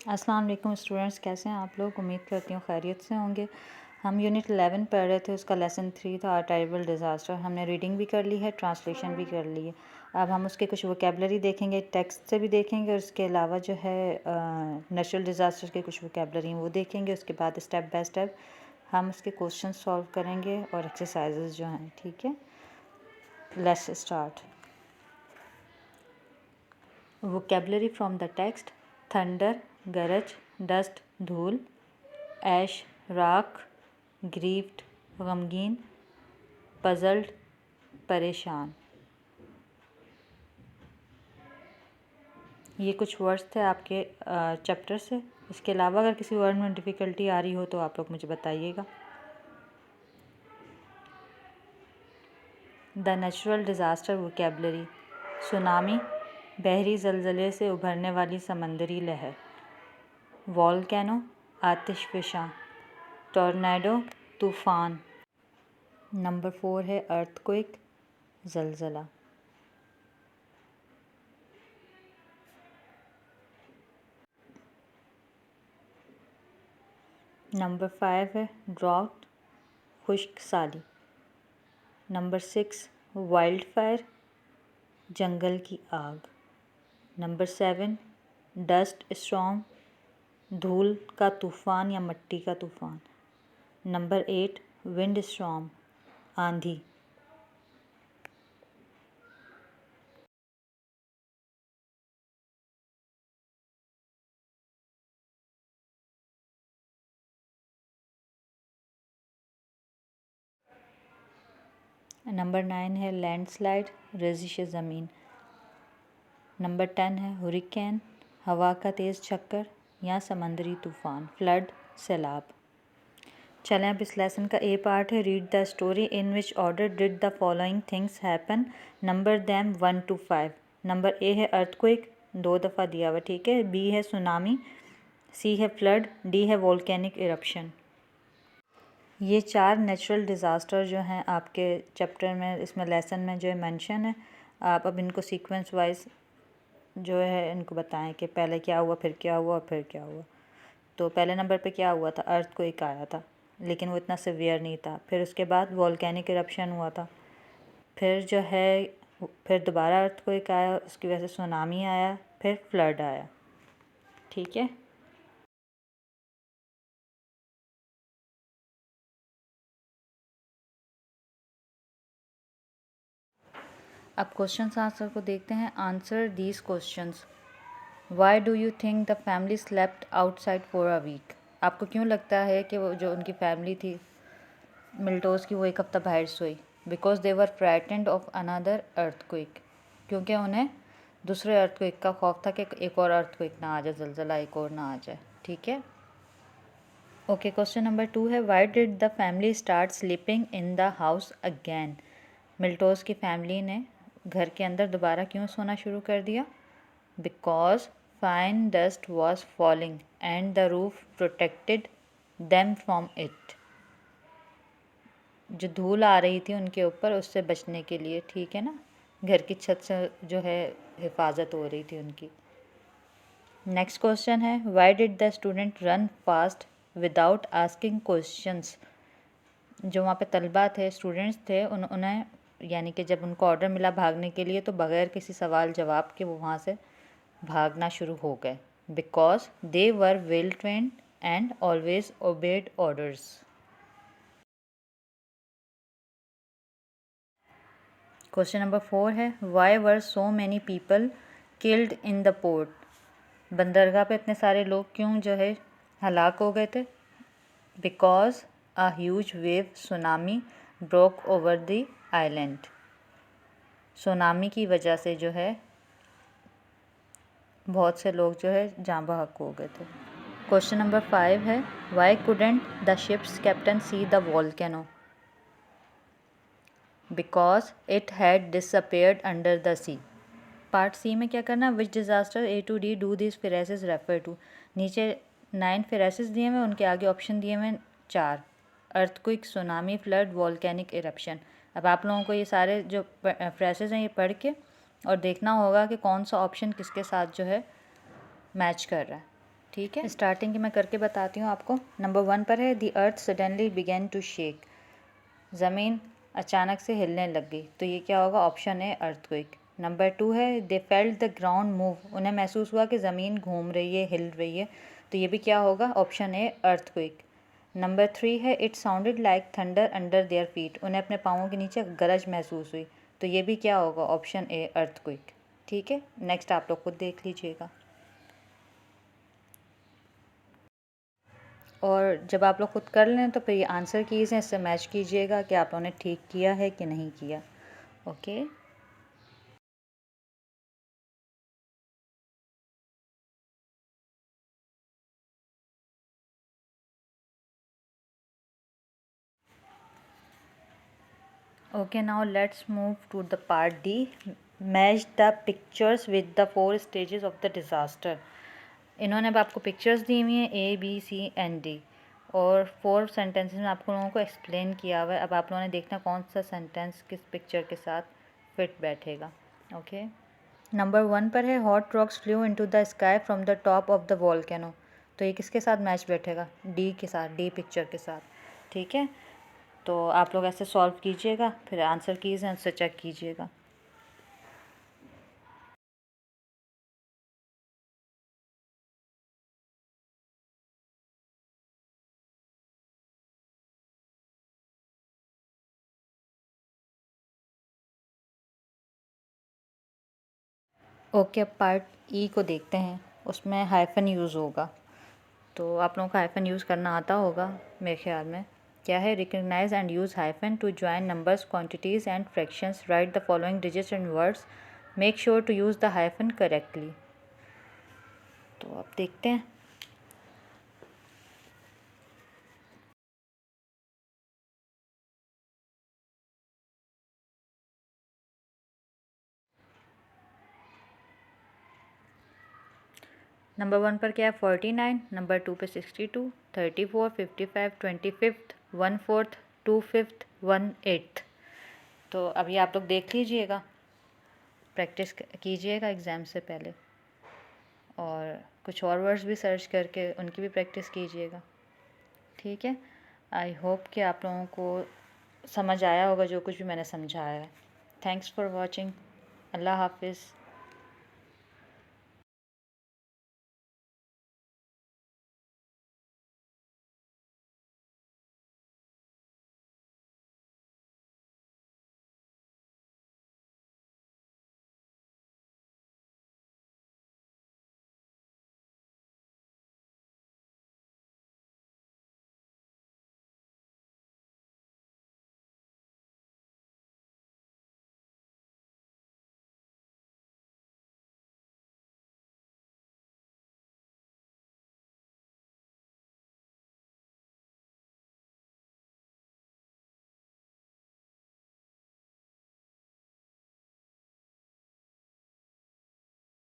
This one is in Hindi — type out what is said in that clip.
अस्सलाम वालेकुम स्टूडेंट्स, कैसे हैं आप लोग। उम्मीद करती हूँ खैरियत से होंगे। हम यूनिट 11 पढ़ रहे थे, उसका लेसन 3 था टेरिबल डिज़ास्टर। हमने रीडिंग भी कर ली है, ट्रांसलेशन भी कर ली है। अब हम उसके कुछ वोकेबलरी देखेंगे, टेक्स्ट से भी देखेंगे और उसके अलावा जो है नेचुरल डिज़ास्टर के कुछ वोकेबलरी वो देखेंगे। उसके बाद स्टेप बाय स्टेप हम उसके क्वेश्चन सॉल्व करेंगे और एक्सरसाइजेज जो हैं, ठीक है। Let's start. Vocabulary from the text: thunder गरज, डस्ट धूल, ऐश राख, ग्रीव्ड गमगीन, पजल्ड परेशान। ये कुछ वर्ड्स थे आपके चैप्टर से। इसके अलावा अगर किसी वर्ड में डिफ़िकल्टी आ रही हो तो आप लोग मुझे बताइएगा। The natural disaster vocabulary: tsunami, बहरी ज़लज़ले से उभरने वाली समंदरी लहर। वॉल्केनो, आतिशफ़शां। टॉर्नेडो, तूफ़ान। नंबर 4 है अर्थक्वेक, ज़लज़ला। नंबर 5 है ड्राउट, खुश्क साली। नंबर 6 वाइल्ड फायर, जंगल की आग। नंबर 7 डस्ट स्टॉर्म, धूल का तूफ़ान या मिट्टी का तूफ़ान। नंबर 8 विंड स्टॉर्म, आंधी। नंबर 9 है लैंडस्लाइड, रेजिश ज़मीन। नंबर 10 है हुरिकेन, हवा का तेज़ चक्कर या समंदरी तूफ़ान, फ्लड सैलाब। चलें अब इस लेसन का ए पार्ट है read the story in which order did the following things happen, number them 1 to 5। Number A है अर्थक्वेक, 2 दफ़ा दिया हुआ, ठीक है। बी है सुनामी, सी है फ्लड, डी है वोल्केनिक इरप्शन। ये 4 नेचुरल डिज़ास्टर जो हैं आपके चैप्टर में, इसमें लेसन में जो है मेंशन है। आप अब इनको सीक्वेंस वाइज जो है इनको बताएं कि पहले क्या हुआ, फिर क्या हुआ और फिर क्या हुआ। तो पहले नंबर पे क्या हुआ था, अर्थक्वेक आया था, लेकिन वो इतना सिवियर नहीं था। फिर उसके बाद वोल्केनिक इरप्शन हुआ था। फिर जो है फिर दोबारा अर्थक्वेक आया, उसकी वजह से सुनामी आया, फिर फ्लड आया, ठीक है। अब क्वेश्चन आंसर को देखते हैं। Answer these questions. Why do you think the family slept outside for a week? आपको क्यों लगता है कि वो जो उनकी फैमिली थी मिल्टोज़ की, वो एक हफ़्ता बाहर सोई? Because they were frightened of another earthquake, क्योंकि उन्हें दूसरे अर्थक्वेक का खौफ था कि एक और अर्थक्वेक ना आ जाए, ज़लज़ला एक और ना आ जाए, ठीक है। ओके, क्वेश्चन नंबर 2 है why did the family start sleeping in the house again? मिल्टोज़ की फैमिली ने घर के अंदर दोबारा क्यों सोना शुरू कर दिया? Because fine dust was falling and the roof protected them from it. जो धूल आ रही थी उनके ऊपर, उससे बचने के लिए, ठीक है ना। घर की छत से जो है हिफाजत हो रही थी उनकी। नेक्स्ट क्वेश्चन है why did the student run fast without asking questions? जो वहाँ पे तलबा थे, स्टूडेंट्स थे, उन्हें यानी कि जब उनको ऑर्डर मिला भागने के लिए, तो बग़ैर किसी सवाल जवाब के वो वहाँ से भागना शुरू हो गए। Because they were well trained and always obeyed orders. Question number 4 है why were so many people killed in the port? बंदरगाह पे इतने सारे लोग क्यों जो है हलाक हो गए थे? Because a huge wave tsunami broke over the island. Tsunami की वजह से जो है बहुत से लोग जो है जाँ बहक हो गए थे। क्वेश्चन नंबर 5 है why couldn't the ship's captain see the volcano? Because it had disappeared under the sea. Part C में क्या करना, which disaster A to D do this phrases refer to? नीचे 9 फ्रेसेस दिए हुए, उनके आगे ऑप्शन दिए हुए 4: earthquake, tsunami, flood, volcanic eruption. अब आप लोगों को ये सारे जो फ्रेसेस हैं ये पढ़ के और देखना होगा कि कौन सा ऑप्शन किसके साथ जो है मैच कर रहा है। ठीक है, स्टार्टिंग की मैं करके बताती हूँ आपको। नंबर 1 पर है दी अर्थ सडनली बिगेन टू शेक, ज़मीन अचानक से हिलने लग गई, तो ये क्या होगा? ऑप्शन है अर्थक्वेक। नंबर 2 है they felt the ground move, उन्हें महसूस हुआ कि ज़मीन घूम रही है, हिल रही है, तो ये भी क्या होगा? ऑप्शन है अर्थक्वेक। नंबर 3 है it sounded like thunder under their feet, उन्हें अपने पाँवों के नीचे गरज महसूस हुई, तो ये भी क्या होगा? Option A earthquake. ठीक है, नेक्स्ट आप लोग खुद देख लीजिएगा। और जब आप लोग खुद कर लें तो फिर ये आंसर कीज़ हैं, इससे मैच कीजिएगा कि आप लोगों ने ठीक किया है कि नहीं किया। Okay. Okay, now let's move to the part D. Match the pictures with the 4 stages of the disaster. इन्होंने अब आपको पिक्चर्स दी हुई हैं A, B, C and D और 4 सेंटेंसेस में आपको लोगों को एक्सप्लेन किया हुआ है। अब आप लोगों ने देखना कौन सा सेंटेंस किस पिक्चर के साथ फिट बैठेगा। ओके। नंबर 1 पर है hot rocks flu into the sky from the top of the volcano, तो ये किसके साथ मैच बैठेगा? डी के साथ, डी पिक्चर के साथ। ठीक है, तो आप लोग ऐसे सॉल्व कीजिएगा, फिर आंसर कीज़ हैं उससे चेक कीजिएगा। ओके, अब पार्ट ई को देखते हैं, उसमें हाइफन यूज़ होगा, तो आप लोगों को हाइफन यूज़ करना आता होगा मेरे ख्याल में। क्या है? Recognise and use hyphen to join numbers, quantities and fractions, write the following digits and words, make sure to use the hyphen correctly. तो अब देखते हैं। नंबर 1 पर क्या है? 49, नंबर 2 पे 62, 34, 55, 25, 1/4, 2/5, 1/8। तो अभी आप लोग देख लीजिएगा, प्रैक्टिस कीजिएगा एग्ज़ाम से पहले, और कुछ और वर्ड्स भी सर्च करके उनकी भी प्रैक्टिस कीजिएगा। ठीक है, आई होप कि आप लोगों को समझ आया होगा जो कुछ भी मैंने समझाया है। Thanks for watching. अल्लाह हाफिज़।